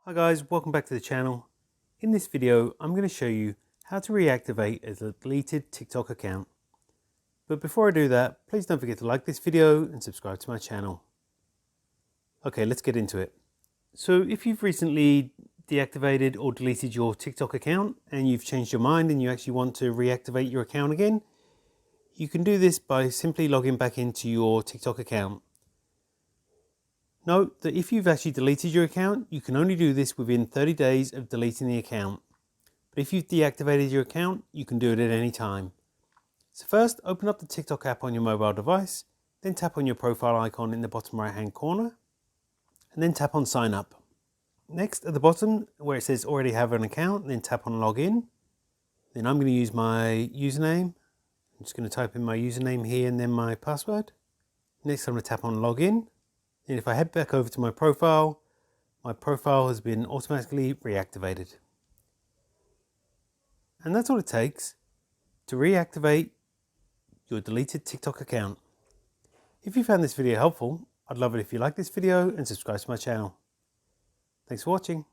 Hi guys, welcome back to the channel. In this video, I'm going to show you how to reactivate a deleted TikTok account. But before I do that, please don't forget to like this video and subscribe to my channel. Okay, let's get into it. So if you've recently deactivated or deleted your TikTok account and you've changed your mind and you actually want to reactivate your account again, you can do this by simply logging back into your TikTok account. Note that if you've actually deleted your account, you can only do this within 30 days of deleting the account. But if you've deactivated your account, you can do it at any time. So first, open up the TikTok app on your mobile device, then tap on your profile icon in the bottom right hand corner, and then tap on sign up. Next, at the bottom where it says already have an account, then tap on login. Then I'm going to use my username. I'm just going to type in my username here and then my password. Next, I'm going to tap on login. And if I head back over to my profile has been automatically reactivated. And that's all it takes to reactivate your deleted TikTok account. If you found this video helpful, I'd love it if you like this video and subscribe to my channel. Thanks for watching.